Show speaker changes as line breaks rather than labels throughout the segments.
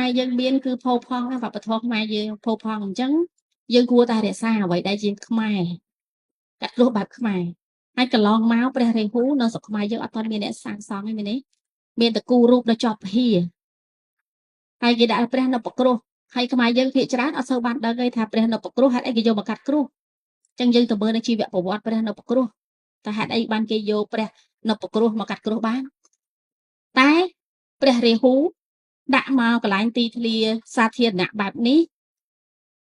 ខ្មែរយើងមានគឺផោផង់វប្បធម៌ខ្មែរយើងផោផង់អញ្ចឹងយើងគួរតែរក្សាអ្វីដែលជាខ្មែរកាត់គ្រោះបែបខ្មែរហើយកន្លងមកព្រះរាហូនៅស្រុកខ្មែរយើងអត់ទាន់មានអ្នកសាងសង់ទេមែនទេមានតែគូរូបដល់ចប់ភាហើយគេដាក់ព្រះនៅប្រគ្រោះហើយខ្មែរយើងភាគច្រើនអត់សូវបានដឹងទេថាព្រះនៅប្រគ្រោះហេតុអីគេយកមកកាត់គ្រោះអញ្ចឹងយើងទៅមើលនៅជីវប្រវត្តិព្រះនៅប្រគ្រោះតែហេតុអីបានគេយកព្រះនៅប្រគ្រោះមកកាត់គ្រោះបានតែព្រះរាហូដាក់មកកន្លែងទីធ្លាសាធារណៈបែបនេះ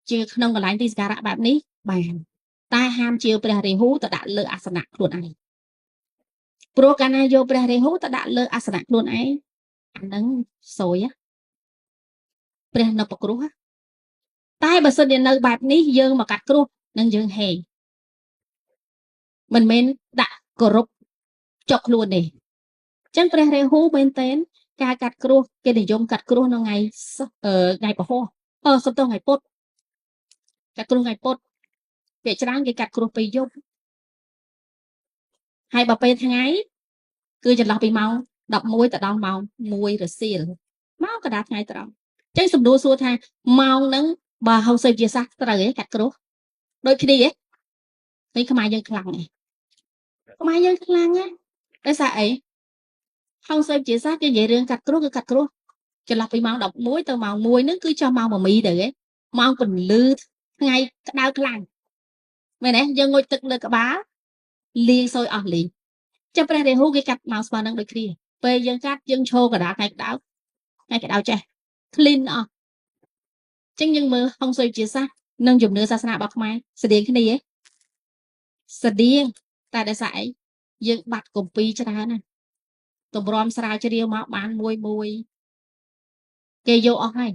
ជាក្នុងកន្លែងទីសក្ការៈបែបនេះបានតែហាមជាព្រះរាហូទៅដាក់លើអាសនៈខ្លួនឯងព្រោះកាលណាយកព្រះរាហូទៅដាក់លើអាសនៈខ្លួនឯងអាហ្នឹងសយព្រះនៅប្រគ្រោះតែបើសិនជានៅបែបនេះយើងមកកាត់គ្រោះនឹងយើងហេមិនមែនដាក់គោរពចុកខ្លួនទេអញ្ចឹងព្រះរាហូមែនតែនការកាត់គ្រោះគេនិយមកាត់គ្រោះនៅថ្ងៃពហុសុំទោសថ្ងៃពុធកាត់គ្រោះថ្ងៃពុធពេលច្រើនគេកាត់គ្រោះពេលយប់ហើយបើពេលថ្ងៃគឺចន្លោះពីម៉ោង11ទៅដល់ម៉ោង1រសៀលមកកណ្ដាលថ្ងៃត្រង់អញ្ចឹងសំដួលសួរថាម៉ោងហ្នឹងបើហៅសេចជាសាស្ត្រត្រូវឯងកាត់គ្រោះដូចគ្នាឯងហើយខ្មែរយើងខ្លាំងឯងខ្មែរយើងខ្លាំងណាដោយសារអីហៅសេចជាសាស្ត្រគេនិយាយរឿងកាត់គ្រោះគឺកាត់គ្រោះចន្លោះពីម៉ោង11ទៅម៉ោង1ហ្នឹងគឺចុះម៉ោង1មីទៅឯងម៉ោងពន្លឺថ្ងៃក្តៅខ្លាំងមែនទេយើងងុយទឹកលើក្បាលលាយសយអស់លីងចាំព្រះរាហូគេកាត់មកស្មើនឹងដូចគ្នាពេលយើងកាត់យើងឈរកណ្ដាលថ្ងៃក្តៅចេះ clean អស់ចឹងយើងមើលហុងសុយជាសាសនិងជំនឿសាសនារបស់ខ្មែរស្តៀងគ្នាស្តៀងតែដោយសារអីយើងបាត់គម្ពីរច្រើនណាទម្រាំស្រាវជ្រាវមកបានមួយគេយកអស់ហើយ